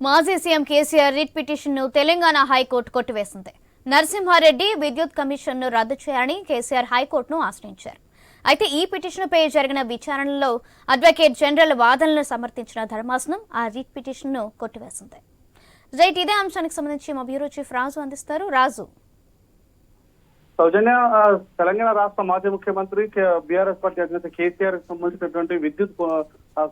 మాజీ CM KCR writ petition ను Telangana high court కొట్టివేసింది. నరసింహారెడ్డి విద్యుత్ కమిషన్ ను రద్దు చేయాలని కేసీఆర్ హైకోర్టును ఆశ్రయించారు. అయితే ఈ పిటిషన్పై జరిగిన విచారణలో అడ్వకేట్ జనరల్ వాదనలను సమర్థించిన ధర్మాసనం ఆ రిట్ పిటిషన్ ను కొట్టివేసింది. రైట్, ఇదే అంశానికి సంబంధించి మా బ్యూరో చీఫ్ రాజు అందిస్తారు. రాజు, సౌజన్య, తెలంగాణ రాష్ట్ర మాజీ ముఖ్యమంత్రి బీఆర్ఎస్ పార్టీ అధినేత కేసీఆర్ కి సంబంధించినటువంటి విద్యుత్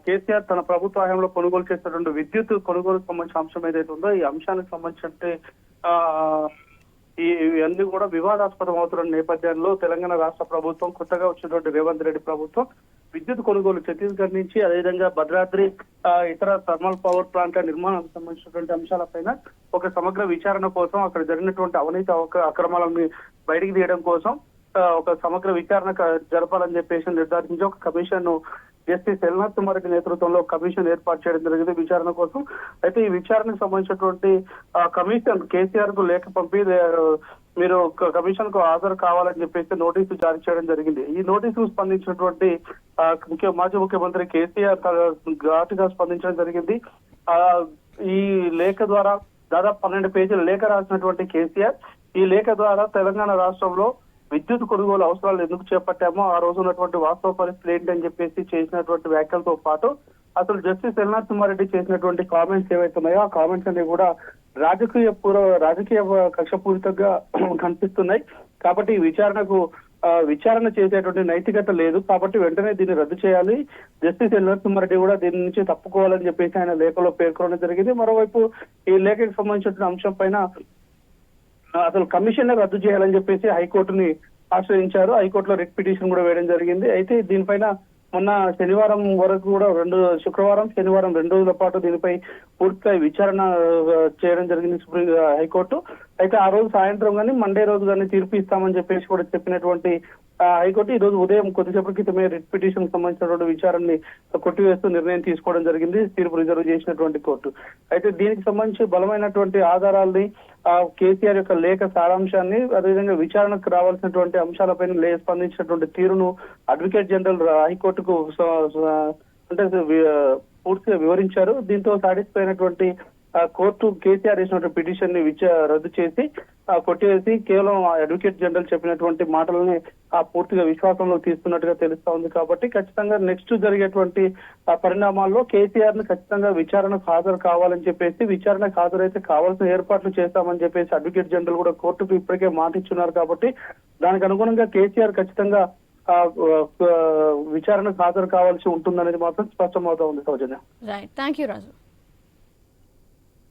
కేసీఆర్ తన ప్రభుత్వ హయాంలో కొనుగోలు చేసినటువంటి విద్యుత్ కొనుగోలుకు సంబంధించిన అంశం ఏదైతే ఉందో ఈ అంశానికి సంబంధించి ఇవన్నీ కూడా వివాదాస్పదం అవుతున్న నేపథ్యంలో తెలంగాణ రాష్ట్ర ప్రభుత్వం కొత్తగా వచ్చినటువంటి రేవంత్ రెడ్డి ప్రభుత్వం విద్యుత్ కొనుగోలు ఛత్తీస్గఢ్ నుంచి అదేవిధంగా భద్రాద్రి ఇతర థర్మల్ పవర్ ప్లాంట్ల నిర్మాణానికి సంబంధించినటువంటి అంశాలపైన ఒక సమగ్ర విచారణ కోసం అక్కడ జరిగినటువంటి అవినీతి అక్రమాలను బయటికి తీయడం కోసం ఒక సమగ్ర విచారణ జరపాలని చెప్పేసి నిర్ధారించి ఒక కమిషన్ ను జస్టిస్ ఎల్నాథ్ కుమార్ రెడ్డి నేతృత్వంలో కమిషన్ ఏర్పాటు చేయడం జరిగింది విచారణ కోసం. అయితే ఈ విచారణకు సంబంధించినటువంటి కమిషన్ కేసీఆర్ కు లేఖ పంపి మీరు కమిషన్ కు హాజరు కావాలని చెప్పేసి నోటీసు జారీ చేయడం జరిగింది. ఈ నోటీసుకు స్పందించినటువంటి మాజీ ముఖ్యమంత్రి కేసీఆర్ ఘాటుగా స్పందించడం జరిగింది. ఈ లేఖ ద్వారా దాదాపు 12 పేజీల లేఖ రాసినటువంటి కేసీఆర్ ఈ లేఖ ద్వారా తెలంగాణ రాష్ట్రంలో విద్యుత్ కొనుగోలు అవసరాలు ఎందుకు చేపట్టామో ఆ రోజు ఉన్నటువంటి వాస్తవ పరిస్థితులు ఏంటని చెప్పేసి చేసినటువంటి వ్యాఖ్యలతో పాటు అసలు జస్టిస్ ఎల్నాథ్ కుమార్ రెడ్డి చేసినటువంటి కామెంట్స్ ఏవైతే ఉన్నాయో ఆ కామెంట్స్ అన్ని కూడా రాజకీయ కక్షపూరితంగా కనిపిస్తున్నాయి. కాబట్టి ఈ విచారణ చేసేటువంటి నైతికత లేదు. కాబట్టి వెంటనే దీన్ని రద్దు చేయాలి. జస్టిస్ ఎల్నాథ్ కుమార్ రెడ్డి కూడా దీని నుంచి తప్పుకోవాలని చెప్పేసి ఆయన లేఖలో పేర్కొనడం జరిగింది. మరోవైపు ఈ లేఖకు సంబంధించిన అంశం పైన అసలు కమిషన్ రద్దు చేయాలని చెప్పేసి హైకోర్టుని ఆశ్రయించారు. హైకోర్టులో రిట్ పిటిషన్ కూడా వేయడం జరిగింది. అయితే దీనిపైన మొన్న శనివారం వరకు కూడా శుక్రవారం శనివారం 2 రోజుల పాటు దీనిపై పూర్తిగా విచారణ చేయడం జరిగింది హైకోర్టు. అయితే ఆ రోజు సాయంత్రం కానీ మండే రోజు కానీ తీర్పు ఇస్తామని చెప్పేసి కూడా చెప్పినటువంటి హైకోర్టు ఈ రోజు ఉదయం కొద్దిసేపటి క్రితమే రిట్ పిటిషన్ సంబంధించినటువంటి విచారణని కొట్టివేస్తూ నిర్ణయం తీసుకోవడం జరిగింది తీర్పు రిజర్వ్ చేసినటువంటి కోర్టు. అయితే దీనికి సంబంధించి బలమైనటువంటి ఆధారాలని కేసీఆర్ యొక్క లేఖ సారాంశాన్ని అదేవిధంగా విచారణకు రావాల్సినటువంటి అంశాలపైన స్పందించినటువంటి తీరును అడ్వకేట్ జనరల్ హైకోర్టుకు అంటే పూర్తిగా వివరించారు. దీంతో సాటిస్ఫై అయినటువంటి కోర్టు కేసీఆర్ వేసినటువంటి పిటిషన్ ని రద్దు చేసి కొట్టేసి కేవలం అడ్వకేట్ జనరల్ చెప్పినటువంటి మాటలని పూర్తిగా విశ్వాసంలో తీసుకున్నట్టుగా తెలుస్తా ఉంది. కాబట్టి ఖచ్చితంగా నెక్స్ట్ జరిగేటువంటి పరిణామాల్లో కేసీఆర్ ను ఖచ్చితంగా విచారణకు హాజరు కావాలని చెప్పేసి విచారణకు హాజరైతే కావాల్సిన ఏర్పాట్లు చేస్తామని చెప్పేసి అడ్వకేట్ జనరల్ కూడా కోర్టుకు ఇప్పటికే మాట ఇచ్చున్నారు. కాబట్టి దానికి అనుగుణంగా కేసీఆర్ ఖచ్చితంగా విచారణకు హాజరు కావాల్సి ఉంటుందనేది మాత్రం స్పష్టమవుతా ఉంది. సౌజన్య, రైట్, థ్యాంక్ యూ రాజు.